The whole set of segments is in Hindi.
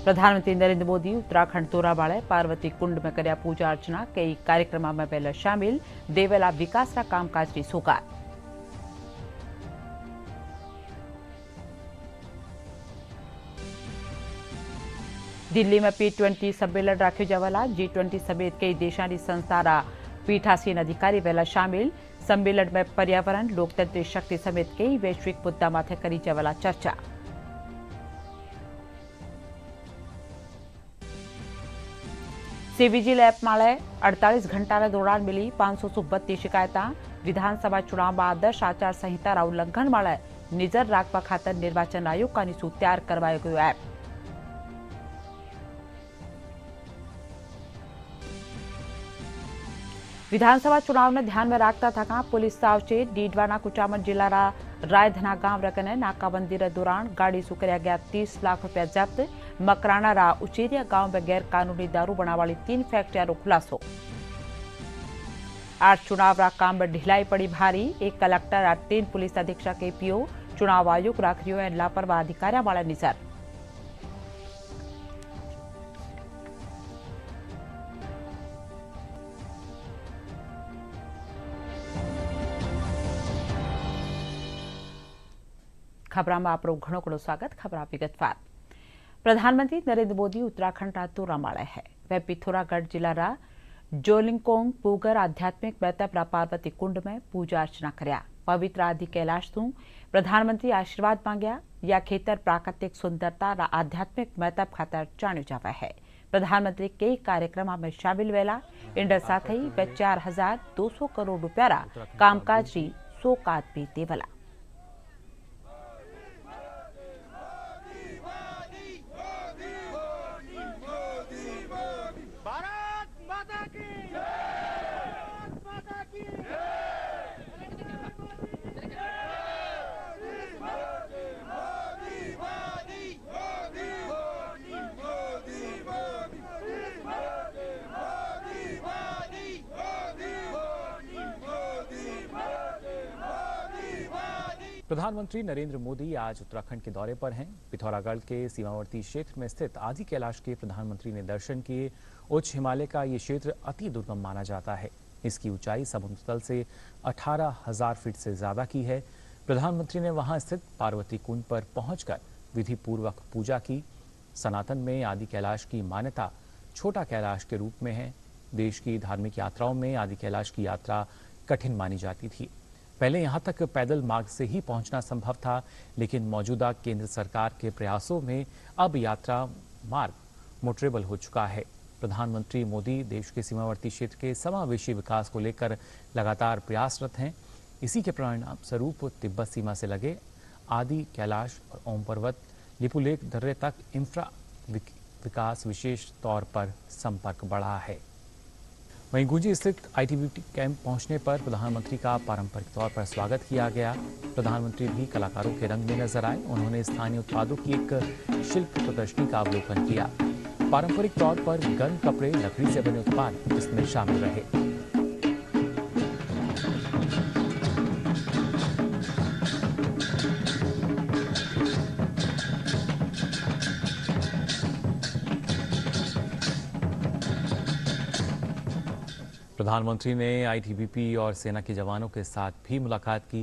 प्रधानमंत्री नरेंद्र मोदी उत्तराखंड दौरा बाळे पार्वती कुंड में कर्या पूजा अर्चना। कई कार्यक्रमों में पहले शामिल देवेला विकासना कामकाजनी सोगात। दिल्ली में P20 सम्मेलन राख्यो जवाला। G20 समेत कई देशानी संस्थाना पीठासीन अधिकारी पहला शामिल। सम्मेलन में पर्यावरण, लोकतंत्र शक्ति समेत कई वैश्विक मुद्दा माथे करी जवाला चर्चा। सीवीजी लैब माळे 48 घंटा दौरान मिली 532 शिकायतां। विधानसभा चुनाव में आदर्श आचार संहिता उल्लंघन माळे नजर राखवा खातर निर्वाचन आयोग का नीसू तैयार करवायो गयो ऐप। विधानसभा चुनाव ने ध्यान में रखता था पुलिस सावचेत। डीडवाना कुचामन जिला रायधना गांव रकने नाकाबंदी रे दौरान गाड़ी सु कर्या गया 30 लाख रुपया जब्त। मकराना रा उचेरिया गांव में गैर कानूनी दारू बनावाली 3 फैक्ट्रियां खुलासो। आज चुनाव रा काम में ढिलाई पड़ी भारी। एक कलेक्टर और 3 पुलिस अधीक्षक एपीओ चुनाव आयोग राख रह्यो है लापरवाह अधिकारियों वाले नजर। खबरों में आपरो घणो घणो स्वागत। खबर विगतवार। प्रधानमंत्री नरेंद्र मोदी उत्तराखंड रा दौरा माळे है। वे पिथौरागढ़ जिला रा जोलिंगकोंग पूगर आध्यात्मिक महत्व रा पार्वती कुंड में पूजा अर्चना कर्या। पवित्र आदि कैलाश तू प्रधानमंत्री आशीर्वाद मांग्या। या खेतर प्राकृतिक सुंदरता रा आध्यात्मिक महत्व खातर जाण्यो जावे है। प्रधानमंत्री कई कार्यक्रमों में शामिल वेला। इंडर साथ ही वे 4200 करोड़ रुपया रा कामकाजी सौगात भी देवला। प्रधानमंत्री नरेंद्र मोदी आज उत्तराखंड के दौरे पर हैं। पिथौरागढ़ के सीमावर्ती क्षेत्र में स्थित आदि कैलाश के प्रधानमंत्री ने दर्शन किए। उच्च हिमालय का ये क्षेत्र अति दुर्गम माना जाता है। इसकी ऊंचाई समुद्र तल से 18,000 फीट से ज्यादा की है। प्रधानमंत्री ने वहां स्थित पार्वती कुंड पर पहुंचकर विधि पूर्वक पूजा की। सनातन में आदि कैलाश की मान्यता छोटा कैलाश के रूप में है। देश की धार्मिक यात्राओं में आदि कैलाश की यात्रा कठिन मानी जाती थी। पहले यहां तक पैदल मार्ग से ही पहुंचना संभव था, लेकिन मौजूदा केंद्र सरकार के प्रयासों में अब यात्रा मार्ग मोटरेबल हो चुका है। प्रधानमंत्री मोदी देश के सीमावर्ती क्षेत्र के समावेशी विकास को लेकर लगातार प्रयासरत हैं। इसी के परिणाम स्वरूप तिब्बत सीमा से लगे आदि कैलाश और ओम पर्वत लिपुलेख दर्रे तक इंफ्रा विकास विशेष तौर पर संपर्क बढ़ा है। वहीं गुंजी स्थित आईटीबीपी कैंप पहुंचने पर प्रधानमंत्री का पारंपरिक तौर पर स्वागत किया गया। प्रधानमंत्री भी कलाकारों के रंग में नजर आए। उन्होंने स्थानीय उत्पादों की एक शिल्प प्रदर्शनी का अवलोकन किया। पारंपरिक तौर पर गर्म कपड़े, लकड़ी से बने उत्पाद इसमें शामिल रहे। प्रधानमंत्री ने आईटीबीपी और सेना के जवानों के साथ भी मुलाकात की।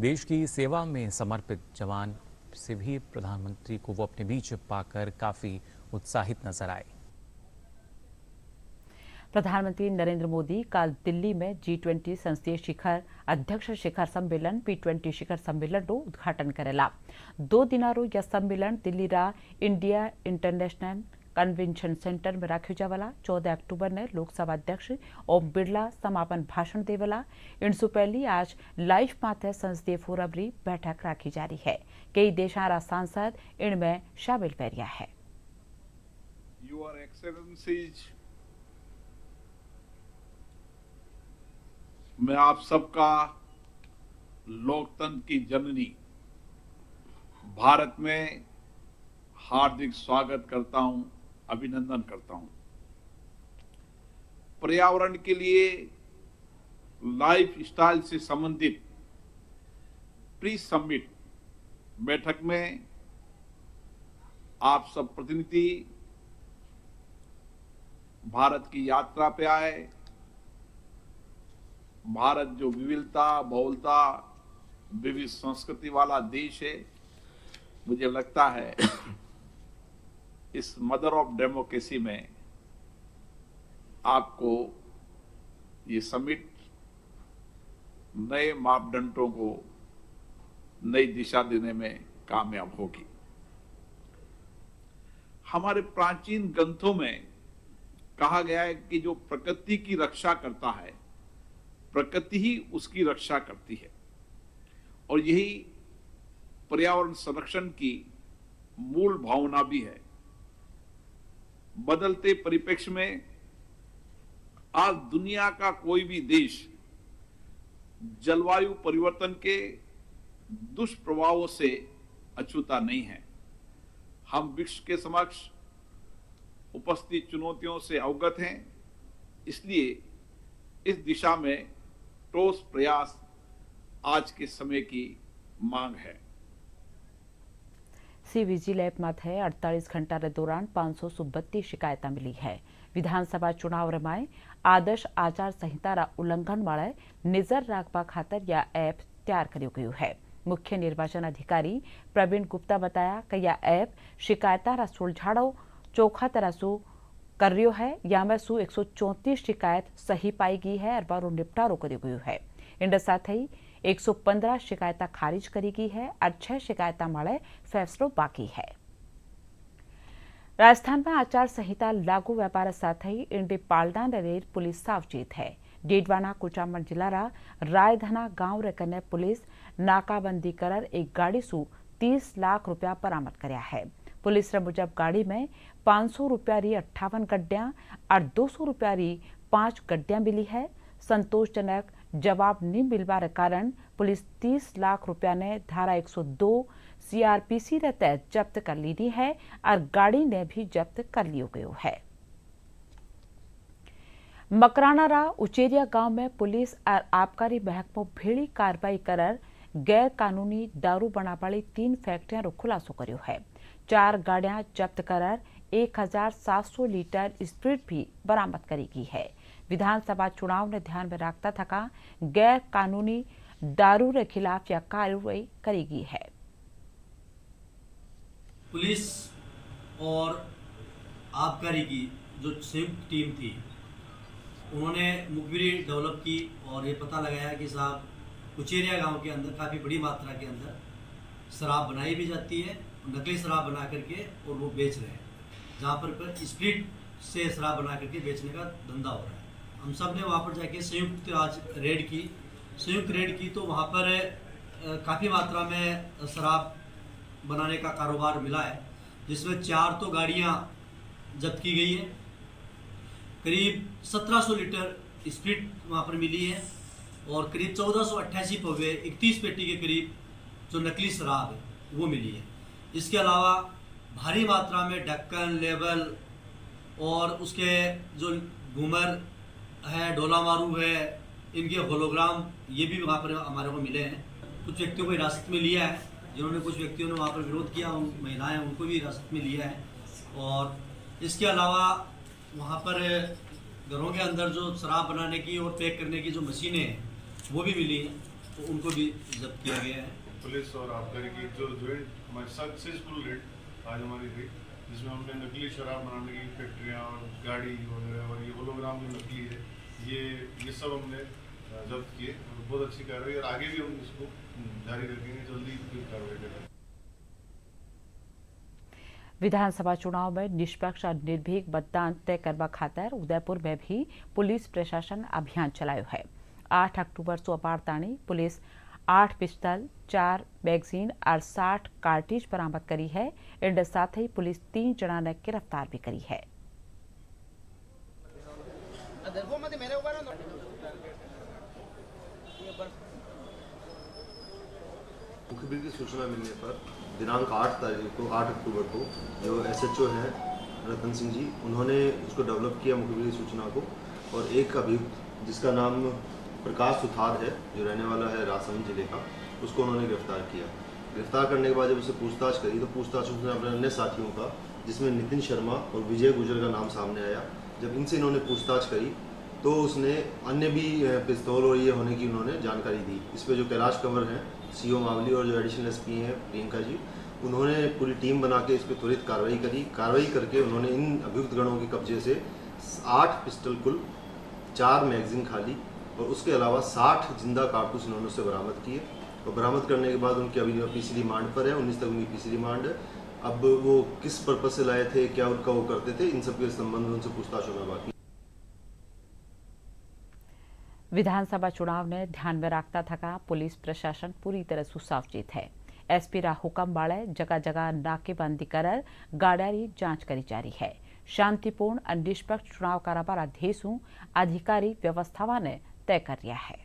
देश की सेवा में समर्पित जवान से भी प्रधानमंत्री को वो अपने बीच पाकर काफी उत्साहित नजर आए। प्रधानमंत्री नरेंद्र मोदी कल दिल्ली में G20 संसदीय शिखर अध्यक्ष शिखर सम्मेलन P20 शिखर सम्मेलन रो उद्घाटन करेला। 2 दिना रो यह सम्मेलन दिल्ली रा इंडिया इंटरनेशनल कन्वेंशन सेंटर में राख्यो जावाला। 14 अक्टूबर ने लोकसभा अध्यक्ष ओम बिरला समापन भाषण देवला। इनसु पहली आज लाइव माथे संसदीय फोरम री बैठक राखी जा रही है। कई देशों रा सांसद इनमें शामिल पेरिया है। योर एक्सेलेंसीज, मैं आप सबका लोकतंत्र की जननी भारत में हार्दिक स्वागत करता हूं, अभिनंदन करता हूं। पर्यावरण के लिए लाइफ स्टाइल से संबंधित प्री समिट बैठक में आप सब प्रतिनिधि भारत की यात्रा पे आए। भारत जो विविधता, बहुलता, विविध संस्कृति वाला देश है, मुझे लगता है इस मदर ऑफ डेमोक्रेसी में आपको ये समिट नए मापदंडों को नई दिशा देने में कामयाब होगी। हमारे प्राचीन ग्रंथों में कहा गया है कि जो प्रकृति की रक्षा करता है, प्रकृति ही उसकी रक्षा करती है, और यही पर्यावरण संरक्षण की मूल भावना भी है। बदलते परिप्रेक्ष्य में आज दुनिया का कोई भी देश जलवायु परिवर्तन के दुष्प्रभावों से अछूता नहीं है। हम विश्व के समक्ष उपस्थित चुनौतियों से अवगत हैं, इसलिए इस दिशा में ठोस प्रयास आज के समय की मांग है। सी विजिलेप मत है 48 घंटा के दौरान 532 शिकायत मिली है। विधानसभा चुनाव रमाए आदर्श आचार संहिता रा उल्लंघन वाले नजर रखवा खातर यह ऐप तैयार करियो गयो है। मुख्य निर्वाचन अधिकारी प्रवीण गुप्ता बताया कि यह ऐप शिकायत रा सुलझाड़ो चोखा तरह सु कर रियो है। या में सु 134 शिकायत सही पाई गई है और बारो निपटारो करियो गयो है। इन साथ ही 115 शिकायत खारिज करी गई है और 6 शिकायत माले फैसलो बाकी है। राजस्थान में आचार संहिता लागू व्यापार साथ ही इंडी पालडा रेर पुलिस सावचेत है। डेडवाना कुचामन जिला रायधना गांव रे कने पुलिस नाकाबंदी कर एक गाड़ी सु 30 लाख रुपया बरामद करया है। पुलिस रे मुजब गाड़ी में 500 रुपया री 58 गड्डियां और 200 रुपया री 5 गड्डियां मिली है। संतोषजनक जवाब नहीं मिलवा कारण पुलिस 30 लाख रुपया ने धारा 102 सीआरपीसी रे तहत जब्त कर ली है और गाड़ी ने भी जब्त कर लियो गयो है। मकराना रा उचेरिया गांव में पुलिस और आबकारी महकमो भेड़ी कार्रवाई कर गैर कानूनी दारू बनावाली 3 फैक्ट्रियां रो खुलासो कर्यो है। 4 गाड़ियां जब्त कर 1700 लीटर स्प्रिट भी बरामद करी गई है। विधानसभा चुनाव ने ध्यान में रखता थका गैर कानूनी दारू के खिलाफ यह कार्रवाई करी गई है। पुलिस और आबकारी की जो संयुक्त टीम थी, उन्होंने मुखबिरी डेवलप की और ये पता लगाया कि साहब उचेरिया गांव के अंदर काफ़ी बड़ी मात्रा के अंदर शराब बनाई भी जाती है, नकली शराब बना करके और वो बेच रहे हैं, जहाँ पर स्प्रिट से शराब बना करके बेचने का धंधा हो रहा है। हम सब ने वहाँ पर जाके संयुक्त आज रेड की तो वहाँ पर काफ़ी मात्रा में शराब बनाने का कारोबार मिला है, जिसमें 4 तो गाड़ियाँ जब्त की गई है, करीब 1700 लीटर स्प्रिट वहाँ पर मिली है और करीब 1488 पवे 31 पेटी के करीब जो नकली शराब है वो मिली है। इसके अलावा भारी मात्रा में ढक्कन, लेबल और उसके जो घूमर है, डोला मारू है, इनके होलोग्राम ये भी वहाँ पर हमारे को मिले हैं। कुछ व्यक्तियों को हिरासत में लिया है, जिन्होंने कुछ व्यक्तियों ने वहाँ पर विरोध किया, उन महिलाएं उनको भी हिरासत में लिया है। और इसके अलावा वहाँ पर घरों के अंदर जो शराब बनाने की और पैक करने की जो मशीनें हैं वो भी मिली हैं, तो उनको भी जब्त किया गया है। पुलिस और आबकारी की जो जॉइंट हमारी सक्सेसफुल रेड आज हमारी हुई, जिसमें हमने नकली शराब बनाने की फैक्ट्रियाँ और गाड़ी वगैरह और ये होलोग्राम जो नकली है ये सब हमने जब्त किए और बहुत अच्छी कार्रवाई, और आगे भी हम इसको जारी रखेंगे, जल्दी कार्रवाई करेंगे। विधानसभा चुनाव में निष्पक्ष और निर्भीक मतदान तय करवा खातर उदयपुर में भी पुलिस प्रशासन अभियान चलायो है। 8 अक्टूबर से अपार ताणी पुलिस 8 पिस्टल, 4 मैगजीन और 60 कार्टिज बरामद करी है। इन साथ ही पुलिस 3 जना ने गिरफ्तार भी करी है। मुखबिर की सूचना मिलने पर दिनांक 8 अक्टूबर को जो SHO हैं रतन सिंह जी, उन्होंने उसको डेवलप किया मुखबिर की सूचना को, और एक अभियुक्त जिसका नाम प्रकाश सुथार है, जो रहने वाला है राजसमंद जिले का, उसको उन्होंने गिरफ्तार किया। गिरफ्तार करने के बाद जब उससे पूछताछ करी तो पूछताछ उसने अपने अन्य साथियों का, जिसमें नितिन शर्मा और विजय गुजर का नाम सामने आया, जब इनसे इन्होंने पूछताछ करी तो उसने अन्य भी पिस्तौल और ये होने की उन्होंने जानकारी दी। इस पर जो कैलाश कंवर हैं, सीओ मावली, और जो एडिशनल एसपी हैं प्रियंका जी, उन्होंने पूरी टीम बना के इस पर त्वरित कार्रवाई करके उन्होंने इन अभियुक्त गणों के कब्जे से 8 पिस्टल कुल, 4 मैगजीन खाली और उसके अलावा 60 जिंदा कारतूस इन्होंने उससे बरामद किए। और बरामद करने के बाद उनकी अभी पीसी रिमांड पर है, 19 तक उनकी पीसी रिमांड है। अब वो किस पर्पज से लाए थे, क्या उनका वो करते थे, इन सब के संबंध में उनसे पूछताछ होना बाकी। विधानसभा चुनाव ने ध्यान में रखता थका पुलिस प्रशासन पूरी तरह सुसज्जित है। एसपी रा हुक्म बाळे जगह जगह नाकेबंदी कर गाड़ियारी जांच करी जा रही है। शांतिपूर्ण और निष्पक्ष चुनाव कराबार अध्यक्षों अधिकारी व्यवस्थावा ने तय कर लिया है।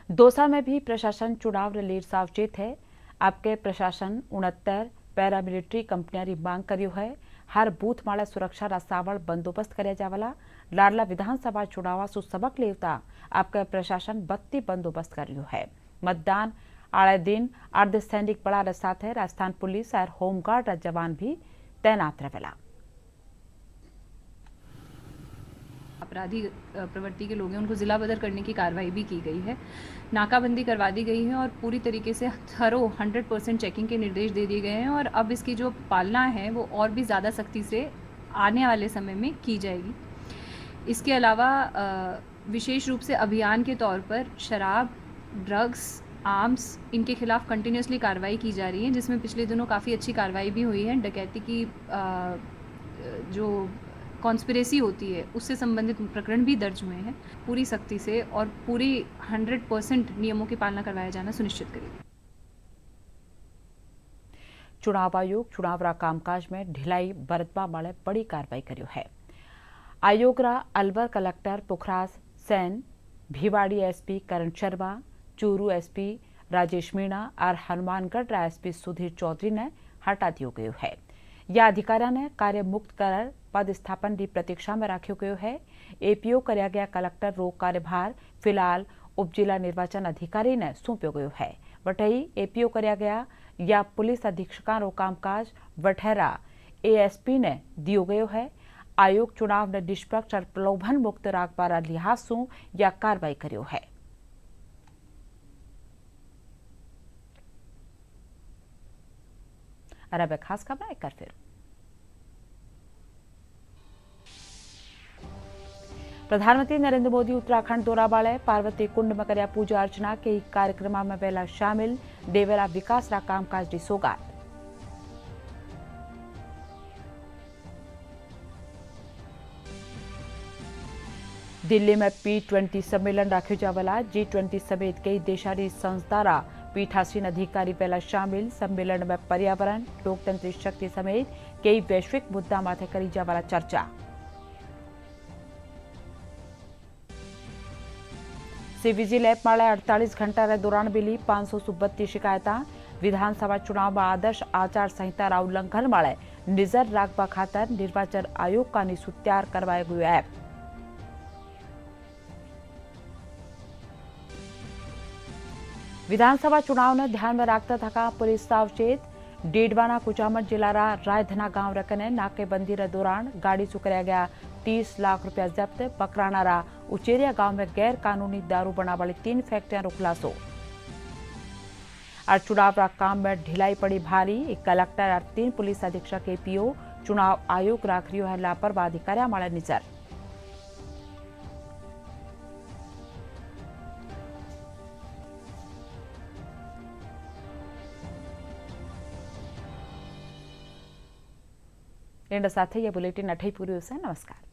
दौसा में भी प्रशासन चुनाव लीड सावचेत है। आपके प्रशासन 69 पैरामिलिट्री कंपनियां मांग करियो है। हर बूथ माळे सुरक्षा रा सावल बंदोबस्त कर्या जावला। लाडला विधानसभा चुनाव सु सबक लेवता आपके प्रशासन 32 बंदोबस्त करियो है। मतदान आड़े दिन अर्धसैनिक बड़ा रे साथे राजस्थान पुलिस और होमगार्ड रा जवान भी तैनात रहेला। अपराधी प्रवृत्ति के लोग हैं उनको जिला बदर करने की कार्रवाई भी की गई है। नाकाबंदी करवा दी गई है और पूरी तरीके से 100% चेकिंग के निर्देश दे दिए गए हैं और अब इसकी जो पालना है वो और भी ज़्यादा सख्ती से आने वाले समय में की जाएगी। इसके अलावा विशेष रूप से अभियान के तौर पर शराब, ड्रग्स, आर्म्स इनके खिलाफ कंटिन्यूसली कार्रवाई की जा रही है, जिसमें पिछले दिनों काफ़ी अच्छी कार्रवाई भी हुई है। डकैती की जो कॉन्स्पिरेसी होती है उससे संबंधित प्रकरण भी दर्ज हुए हैं। पूरी सख्ती से और पूरी 100% नियमों की पालना करवाया जाना सुनिश्चित करेगा। चुनाव आयोग चुनाव रा कामकाज में ढिलाई बरतवा वाले बड़ी कार्रवाई करियो है। आयोग रा अलवर कलेक्टर पुखराज सेन, भिवाड़ी एसपी करण शर्मा, चूरू एसपी राजेश मीणा और हनुमानगढ़ रा एसपी सुधीर चौधरी ने हटा दियो गयो है। या अधिकारियों ने कार्य मुक्त कर पद स्थापन की प्रतीक्षा में रखो गयो है। एपीओ करया गया कलेक्टर रो कार्यभार फिलहाल उप जिला निर्वाचन अधिकारी ने सौंप्यो गयो है। वटई एपीओ करया गया या पुलिस अधीक्षकों रो कामकाज वठेरा एएसपी ने दियो गयो है। आयोग चुनाव ने निष्पक्ष और प्रलोभन मुक्त राखबार लिहाज सु या कार्रवाई करियो है। अरब खास खबर एक कर फिर प्रधानमंत्री नरेंद्र मोदी उत्तराखंड दौरा बाळे पार्वती कुंड में कर्या पूजा अर्चना के कार्यक्रम में वेला शामिल देवेला विकास रा कामकाज की सौगात। दिल्ली में P20 सम्मेलन राख्यो जावला। G20 समेत कई देशारी संस्थारा पीठासीन अधिकारी पहला शामिल। सम्मेलन में पर्यावरण, लोकतंत्री शक्ति समेत कई वैश्विक मुद्दा माथे करी जावाला चर्चा। सीवीजी लैब माळे 48 घंटा के दौरान मिली 532 शिकायत। विधानसभा चुनाव में आदर्श आचार संहिता रा उल्लंघन माळे नजर राखवा खातर निर्वाचन आयोग का निशु तैयार करवाया गयो ऐप। विधानसभा चुनाव ने ध्यान में रखता थका पुलिस सावचेत। डेडवाना कुचामन जिला रा रायधना गांव रकने नाकेबंदी रे दौरान गाड़ी से कराया गया 30 लाख रुपया जब्त। पकराना रा उचेरिया गांव में गैर कानूनी दारू बना वाली 3 फैक्ट्रियां रो खुलासो। और चुनाव रा काम में ढिलाई पड़ी भारी। एक कलेक्टर और 3 पुलिस अधीक्षक एपीओ चुनाव आयोग राख रियो है लापरवाह अधिकारियों माळे नजर। एंड साथ ये बुलेटिन अठई पूरी से नमस्कार।